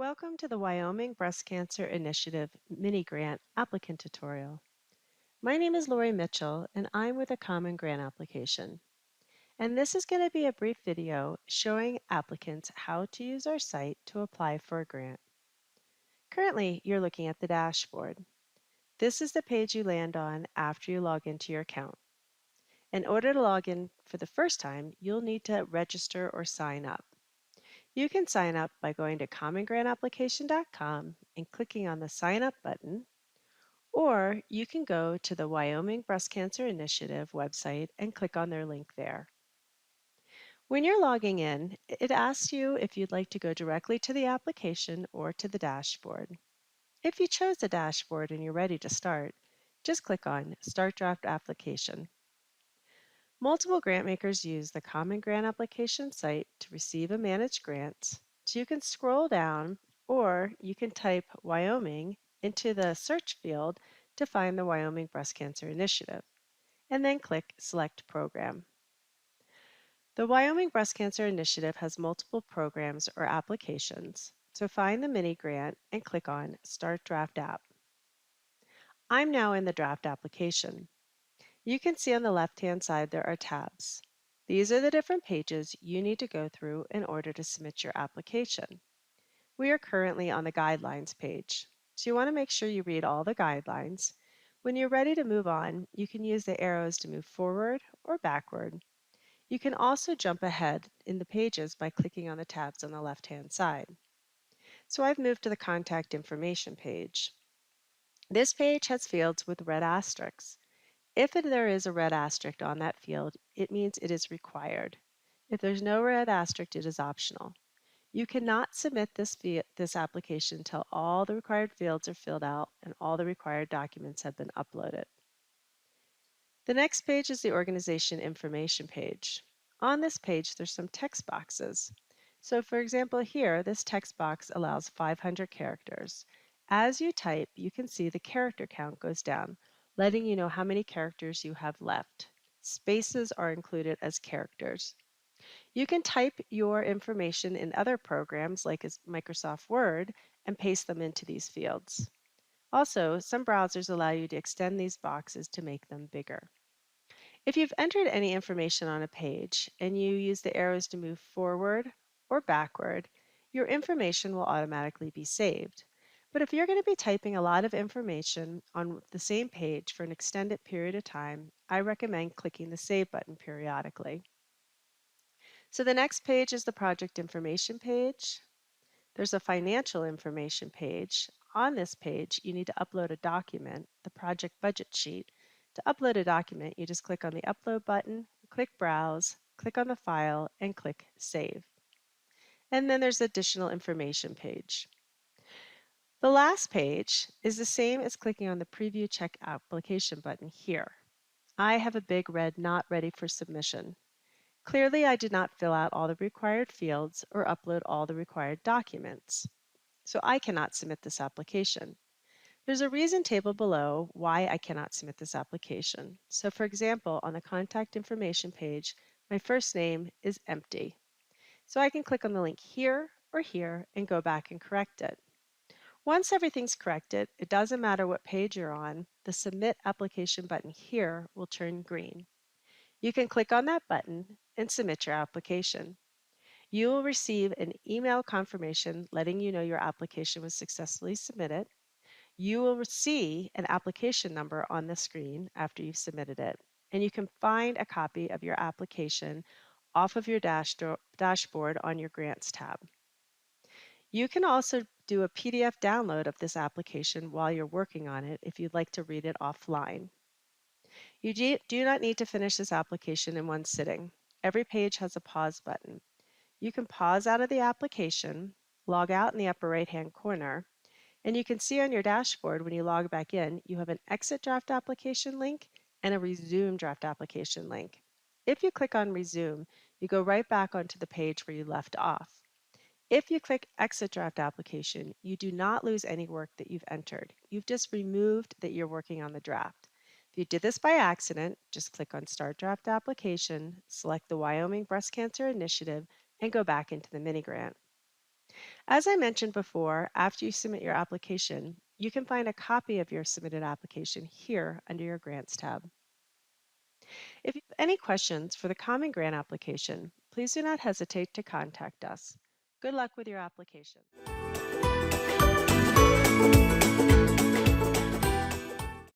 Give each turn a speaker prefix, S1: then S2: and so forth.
S1: Welcome to the Wyoming Breast Cancer Initiative Mini Grant Applicant Tutorial. My name is Lori Mitchell and I'm with a Common Grant application. And this is going to be a brief video showing applicants how to use our site to apply for a grant. Currently, you're looking at the dashboard. This is the page you land on after you log into your account. In order to log in for the first time, you'll need to register or sign up. You can sign up by going to commongranapplication.com and clicking on the Sign Up button, or you can go to the Wyoming Breast Cancer Initiative website and click on their link there. When you're logging in, it asks you if you'd like to go directly to the application or to the dashboard. If you chose the dashboard and you're ready to start, just click on Start Draft Application. Multiple grant makers use the Common Grant Application site to receive and manage grants, so you can scroll down or you can type Wyoming into the search field to find the Wyoming Breast Cancer Initiative, and then click Select Program. The Wyoming Breast Cancer Initiative has multiple programs or applications, so find the mini grant and click on Start Draft App. I'm now in the draft application. You can see on the left-hand side there are tabs. These are the different pages you need to go through in order to submit your application. We are currently on the guidelines page, so you want to make sure you read all the guidelines. When you're ready to move on, you can use the arrows to move forward or backward. You can also jump ahead in the pages by clicking on the tabs on the left-hand side. So I've moved to the contact information page. This page has fields with red asterisks. If there is a red asterisk on that field, it means it is required. If there's no red asterisk, it is optional. You cannot submit this application until all the required fields are filled out and all the required documents have been uploaded. The next page is the organization information page. On this page, there's some text boxes. So for example here, this text box allows 500 characters. As you type, you can see the character count goes down, letting you know how many characters you have left. Spaces are included as characters. You can type your information in other programs like Microsoft Word and paste them into these fields. Also, some browsers allow you to extend these boxes to make them bigger. If you've entered any information on a page and you use the arrows to move forward or backward, your information will automatically be saved. But if you're going to be typing a lot of information on the same page for an extended period of time, I recommend clicking the Save button periodically. So the next page is the project information page. There's a financial information page. On this page, you need to upload a document, the project budget sheet. To upload a document, you just click on the Upload button, click Browse, click on the file, and click Save. And then there's the additional information page. The last page is the same as clicking on the Preview Check Application button here. I have a big red Not Ready for Submission. Clearly, I did not fill out all the required fields or upload all the required documents, so I cannot submit this application. There's a reason table below why I cannot submit this application. So for example, on the contact information page, my first name is empty. So I can click on the link here or here and go back and correct it. Once everything's corrected, it doesn't matter what page you're on, the Submit Application button here will turn green. You can click on that button and submit your application. You will receive an email confirmation letting you know your application was successfully submitted. You will see an application number on the screen after you've submitted it, and you can find a copy of your application off of your dashboard on your Grants tab. You can also do a PDF download of this application while you're working on it if you'd like to read it offline. You do not need to finish this application in one sitting. Every page has a pause button. You can pause out of the application, log out in the upper right-hand corner, and you can see on your dashboard when you log back in, you have an Exit Draft Application link and a Resume Draft Application link. If you click on Resume, you go right back onto the page where you left off. If you click Exit Draft Application, you do not lose any work that you've entered. You've just removed that you're working on the draft. If you did this by accident, just click on Start Draft Application, select the Wyoming Breast Cancer Initiative, and go back into the mini grant. As I mentioned before, after you submit your application, you can find a copy of your submitted application here under your Grants tab. If you have any questions for the Common Grant application, please do not hesitate to contact us. Good luck with your application.